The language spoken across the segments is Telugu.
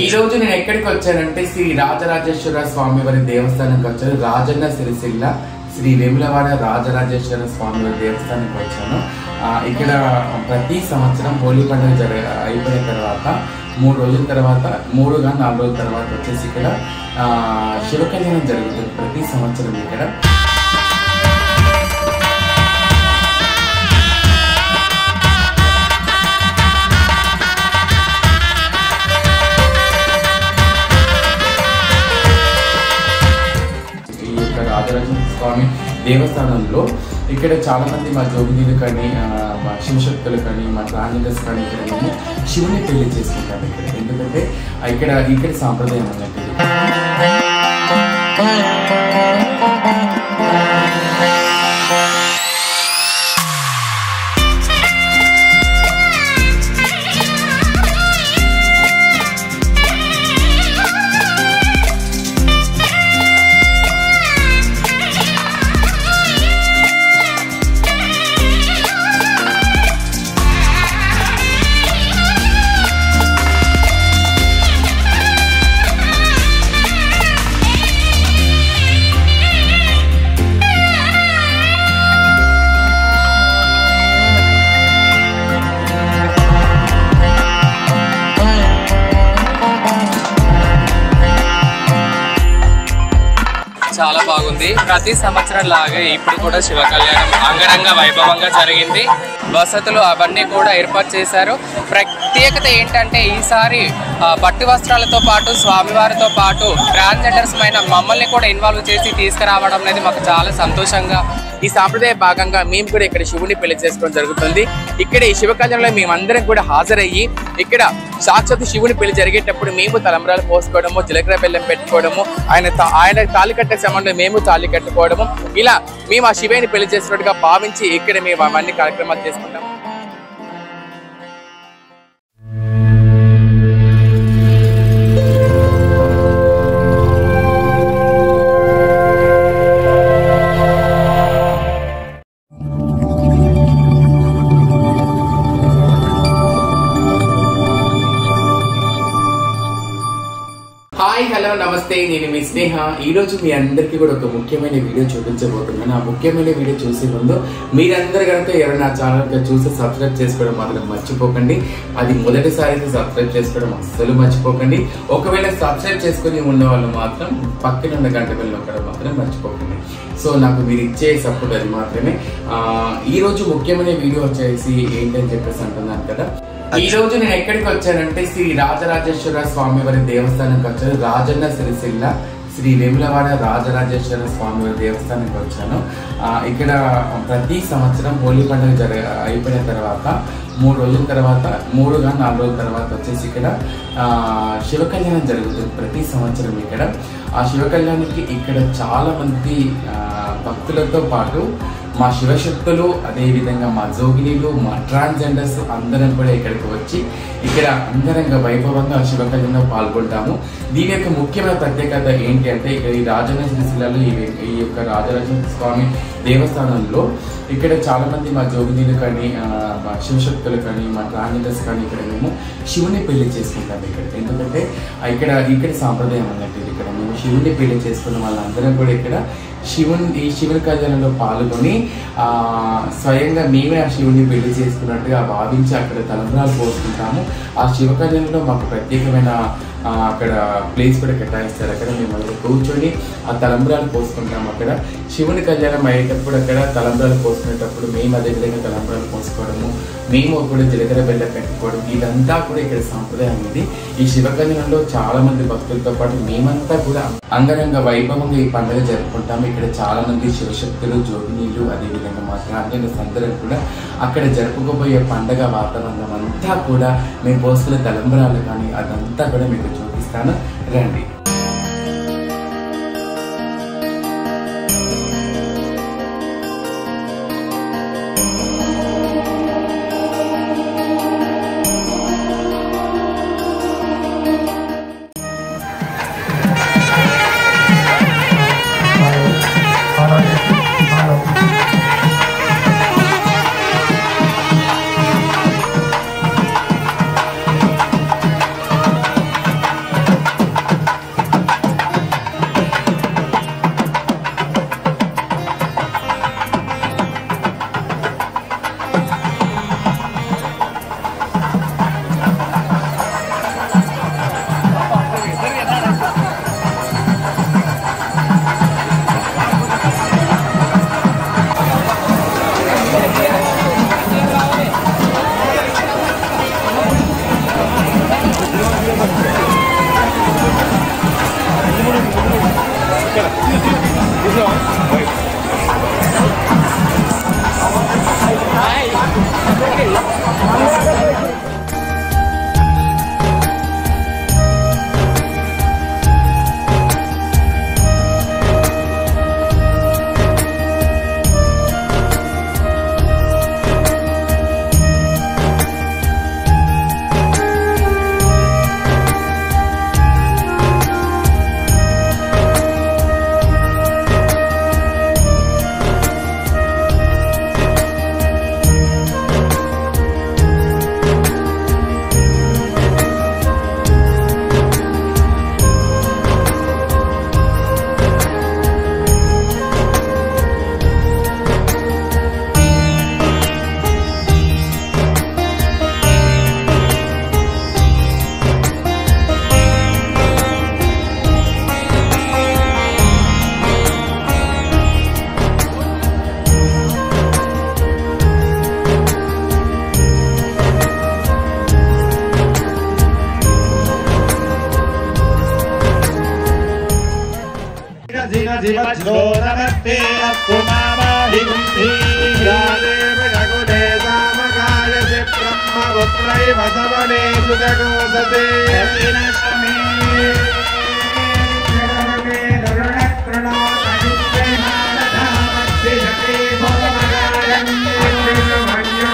ఈ రోజు నేను ఎక్కడికి వచ్చానంటే శ్రీ రాజరాజేశ్వర స్వామి వారి దేవస్థానానికి వచ్చాను. రాజన్న సిరిసిల్ల శ్రీ వేములవాడ రాజరాజేశ్వర స్వామి వారి దేవస్థానానికి వచ్చాను. ఇక్కడ ప్రతి సంవత్సరం హోలీ పండుగ అయిపోయిన తర్వాత 3 రోజుల తర్వాత 4 రోజుల తర్వాత వచ్చేసి ఇక్కడ శివ కళ్యాణం జరుగుతుంది ప్రతి సంవత్సరం ఇక్కడ. రాజరాజేశ్వర స్వామి దేవస్థానంలో ఇక్కడ చాలా మంది మా జోగినీలు కానీ మా శివశక్తులు కానీ మా ట్రాన్జెండర్స్ కానీ ఇక్కడ మేము శివుని పెళ్లి చేసుకుంటాము ఇక్కడ. ఎందుకంటే ఇక్కడ సాంప్రదాయం అన్నట్టు. చాలా బాగుంది. ప్రతి సంవత్సరం లాగే ఇప్పుడు కూడా శివ కళ్యాణం అంగరంగ వైభవంగా జరిగింది. వసతులు అవన్నీ కూడా ఏర్పాటు చేశారు. ప్రత్యేకత ఏంటంటే ఈసారి పట్టు వస్త్రాలతో పాటు స్వామివారితో పాటు ట్రాన్స్జెండర్స్ పైన మమ్మల్ని కూడా ఇన్వాల్వ్ చేసి తీసుకురావడం అనేది మాకు చాలా సంతోషంగా. ఈ సాంప్రదాయ భాగంగా మేము కూడా ఇక్కడ శివుని పెళ్లి చేసుకోవడం జరుగుతుంది. ఇక్కడ ఈ శివ కళ్యాణంలో మేమందరం కూడా హాజరయ్యి ఇక్కడ సాక్షాత్ శివుని పెళ్లి జరిగేటప్పుడు మేము తలంబ్రాలు పోసుకోవడము, జీలకర్ర బెల్లం పెట్టుకోవడము, ఆయన తాళి కట్టే సమయంలో మేము తాళి కట్టుకోవడము, ఇలా మేము ఆ శివుని పెళ్లి చేసినట్టుగా భావించి ఇక్కడ మేము అవన్నీ కార్యక్రమాలు చేసుకుంటాము. హాయ్, హలో, నమస్తే. నేను మీ స్నేహ. ఈరోజు మీ అందరికీ కూడా ఒక ముఖ్యమైన వీడియో చూపించబోతున్నాను. ఆ ముఖ్యమైన వీడియో చూసే ముందు మీరందరూ కనుక ఎవరైనా నా ఛానల్ చూసి సబ్స్క్రైబ్ చేసుకోవడం మాత్రం మర్చిపోకండి. అది మొదటిసారి సబ్స్క్రైబ్ చేసుకోవడం అస్సలు మర్చిపోకండి. ఒకవేళ సబ్స్క్రైబ్ చేసుకుని ఉన్న వాళ్ళు మాత్రం పక్కన ఉన్న గంట బెల్ నొక్కడం మాత్రం మర్చిపోకండి. సో నాకు మీరు ఇచ్చే సపోర్ట్ అది మాత్రమే. ఈ రోజు ముఖ్యమైన వీడియో వచ్చేసి ఏంటని చెప్పేసి అంటున్నాను కదా. ఈ రోజు నేను ఎక్కడికి వచ్చానంటే శ్రీ రాజరాజేశ్వర స్వామి వారి దేవస్థానానికి వచ్చాను. రాజన్న సిరిసిల్ల శ్రీ వేములవాడ రాజరాజేశ్వర స్వామి వారి దేవస్థానానికి వచ్చాను. ఇక్కడ ప్రతి సంవత్సరం హోలీ పండుగ అయిపోయిన తర్వాత 3 రోజుల తర్వాత 4 రోజుల తర్వాత వచ్చేసి ఇక్కడ శివ కళ్యాణం జరుగుతుంది ప్రతి సంవత్సరం ఇక్కడ. ఆ శివ కళ్యాణానికి ఇక్కడ చాలా మంది భక్తులతో పాటు మా శివశక్తులు, అదేవిధంగా మా జోగినీలు, మా ట్రాన్స్జెండర్స్ అందరం కూడా ఇక్కడికి వచ్చి ఇక్కడ అంగరంగ వైభవంగా శివ కళ్యాణంలో పాల్గొంటాము. దీని యొక్క ముఖ్యమైన ప్రత్యేకత ఏంటి అంటే ఇక్కడ ఈ రాజన్న సిరిసిల్లలో ఈ యొక్క రాజరాజేశ్వర స్వామి దేవస్థానంలో ఇక్కడ చాలా మంది మా జోగినీలు కానీ మా శివశక్తులు కానీ మా ట్రాన్స్జెండర్స్ కానీ ఇక్కడ మేము శివుని పెళ్లి చేసుకుంటాము ఇక్కడ. ఎందుకంటే ఇక్కడ సాంప్రదాయం అన్నట్టు. ఇక్కడ మేము శివుని పెళ్లి చేసుకున్న వాళ్ళందరం కూడా ఇక్కడ ఈ శివుని కళ్యాణంలో పాల్గొని స్వయంగా మేమే ఆ శివుని పెళ్లి చేసుకున్నట్టుగా భావించి అక్కడ తలంబ్రాలు పోసుకుంటాము. ఆ శివ కళ్యాణంలో మాకు ప్రత్యేకమైన అక్కడ ప్లేస్ కూడా కేటాయిస్తారు. అక్కడ మేము అక్కడ కూర్చొని ఆ తలంబ్రాలు పోసుకుంటాము. అక్కడ శివుని కళ్యాణం అయ్యేటప్పుడు అక్కడ తలంబ్రాలు పోసుకునేటప్పుడు మేము అదే విధంగా తలంబ్రాలు పోసుకోవడము, మేము కూడా జీలకర్ర బెల్లం పెట్టుకోవడం, ఇదంతా కూడా ఇక్కడ సాంప్రదాయం ఉంది. ఈ శివ కళ్యాణంలో చాలా మంది భక్తులతో పాటు మేమంతా కూడా అంగరంగ వైభవంగా ఈ పండుగ జరుపుకుంటాము. ఇక్కడ చాలా మంది శివశక్తులు, జోగినీలు, అదేవిధంగా మా ట్రాన్స్జెండర్స్ అందరం కూడా అక్కడ జరుపుకోబోయే పండుగ వాతావరణం అంతా కూడా మేము పోసుకునే తలంబ్రాలు కానీ అదంతా కూడా మీకు చూపిస్తాను, రండి. वज्रोरमत्ते अप्पुमावाहिगुंधी यादेव जगुदे सामगायसि ब्रह्मपुत्रैव सवनेषु जगोसते दक्षिणश्रमे जगवे दरुणकृणोतयुक्ते मानधामत्तिशते भोगमगायन् अग्निर्मह्यो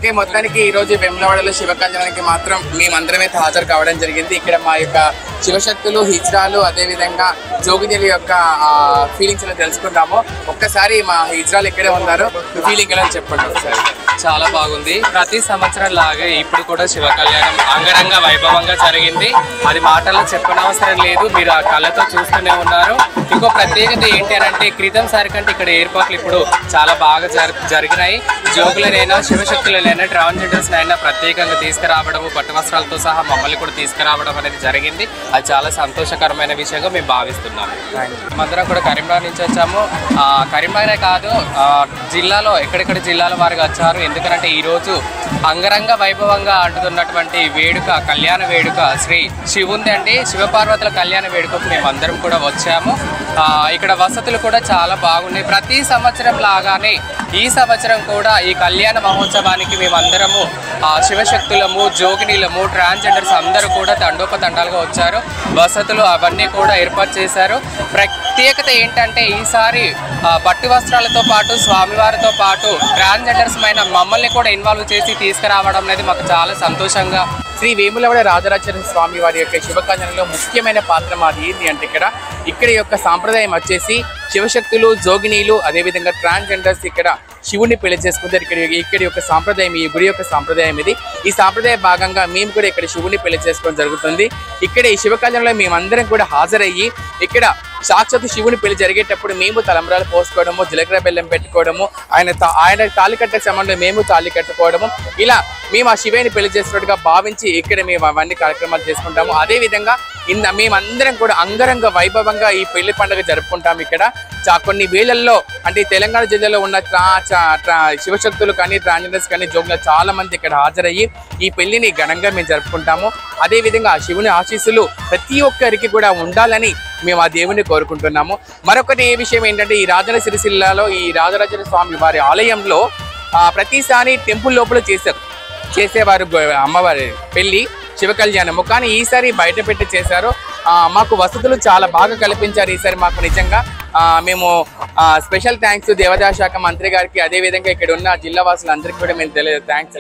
అయితే మొత్తానికి ఈ రోజు వేములవాడలో శివ కళ్యాణానికి మాత్రం మేమందరం అయితే హాజరు కావడం జరిగింది. ఇక్కడ మా యొక్క శివశక్తులు, హిజ్రాలు, అదేవిధంగా జోగిదేవి యొక్క ఫీలింగ్స్ తెలుసుకుంటాము. ఒక్కసారి మా హిజ్రాలు ఇక్కడే ఉన్నారు, ఫీలింగ్ ఎలా చెప్పండి ఒకసారి. చాలా బాగుంది. ప్రతి సంవత్సరం లాగే ఇప్పుడు కూడా శివ కళ్యాణం అంగరంగ వైభవంగా జరిగింది. అది మాటల్లో చెప్పనవసరం లేదు, మీరు ఆ కళ్ళతో చూస్తూనే ఉన్నారు. ఇంకో ప్రత్యేకత ఏంటి అని అంటే క్రితం సారి కంటే ఇక్కడ ఏర్పాట్లు ఇప్పుడు చాలా బాగా జరిగినాయి. జోగులనైనా శివశక్తులనైనా ట్రాన్స్జెండర్స్ అయినా ప్రత్యేకంగా తీసుకురావడము, పట్టు వస్త్రాలతో సహా మమ్మల్ని కూడా తీసుకురావడం అనేది జరిగింది. అది చాలా సంతోషకరమైన విషయంగా మేము భావిస్తున్నాము. మేమందరం కూడా కరీంనగర్ నుంచి వచ్చాము. కరీంనగరే కాదు, జిల్లాలో ఎక్కడెక్కడ జిల్లాల వారికి వచ్చారు. ఎందుకంటే ఈరోజు అంగరంగ వైభవంగా అంటున్నటువంటి వేడుక, కళ్యాణ వేడుక శ్రీ శివుంది అండి. శివపార్వతుల కళ్యాణ వేడుకకు మేమందరం కూడా వచ్చాము. ఇక్కడ వసతులు కూడా చాలా బాగున్నాయి. ప్రతి సంవత్సరం లాగానే ఈ సంవత్సరం కూడా ఈ కళ్యాణ మహోత్సవానికి మేమందరము శివశక్తులము, జోగినీలము, ట్రాన్స్జెండర్స్ అందరూ కూడా తండోపతండాలుగా వచ్చారు. వసతులు అవన్నీ కూడా ఏర్పాటు చేశారు. ప్రత్యేకత ఏంటంటే ఈసారి పట్టు వస్త్రాలతో పాటు స్వామివారితో పాటు ట్రాన్స్జెండర్స్ అయిన మమ్మల్ని కూడా ఇన్వాల్వ్ చేసి తీసుకురావడం అనేది మాకు చాలా సంతోషంగా. శ్రీ వేములవాడ రాజరాజేశ్వర స్వామి వారి యొక్క శివ కళ్యాణంలో ముఖ్యమైన పాత్ర మాది ఏంటి అంటే ఇక్కడ యొక్క సాంప్రదాయం వచ్చేసి శివశక్తులు, జోగినీలు, అదేవిధంగా ట్రాన్స్జెండర్స్ ఇక్కడ శివుడిని పెళ్లి చేసుకుంటారు. ఇక్కడ యొక్క సాంప్రదాయం, ఈ గుడి యొక్క సాంప్రదాయం ఇది. ఈ సాంప్రదాయ భాగంగా మేము కూడా ఇక్కడ శివుడిని పెళ్లి చేసుకోవడం జరుగుతుంది. ఇక్కడ ఈ శివ కళ్యాణంలో మేమందరం కూడా హాజరయ్యి ఇక్కడ సాక్షాత్ శివుని పెళ్లి జరిగేటప్పుడు మేము తలంబ్రాలు పోసుకోవడము, జీలకర్ర బెల్లం పెట్టుకోవడము, ఆయన తాళి కట్టే సమయంలో మేము తాళి కట్టుకోవడము, ఇలా మేము ఆ శివుని పెళ్లి చేసినట్టుగా భావించి ఇక్కడ మేము అవన్నీ కార్యక్రమాలు చేసుకుంటాము. అదేవిధంగా మేమందరం కూడా అంగరంగ వైభవంగా ఈ పెళ్లి పండుగ జరుపుకుంటాము. ఇక్కడ కొన్ని వేళల్లో అంటే తెలంగాణ జిల్లాలో ఉన్న శివశక్తులు కానీ, ట్రాన్స్జెండర్స్ కానీ, జోగులు చాలా మంది ఇక్కడ హాజరయ్యి ఈ పెళ్లిని ఘనంగా మేము జరుపుకుంటాము. అదేవిధంగా ఆ శివుని ఆశీస్సులు ప్రతి ఒక్కరికి కూడా ఉండాలని మేము ఆ దేవుని కోరుకుంటున్నాము. మరొకటి ఏ విషయం ఏంటంటే ఈ రాజన్న సిరిసిల్లాలో ఈ రాజరాజేశ్వర స్వామి వారి ఆలయంలో ప్రతిసారి టెంపుల్ లోపల చేసేవారు అమ్మవారి పెళ్లి శివ కళ్యాణము. కానీ ఈసారి బయట పెట్టి చేశారు. మాకు వసతులు చాలా బాగా కల్పించారు ఈసారి. మాకు నిజంగా మేము స్పెషల్ థ్యాంక్స్ దేవాదాయ శాఖ మంత్రి గారికి, అదేవిధంగా ఇక్కడ ఉన్న జిల్లా వాసులందరికీ కూడా మేము థ్యాంక్స్.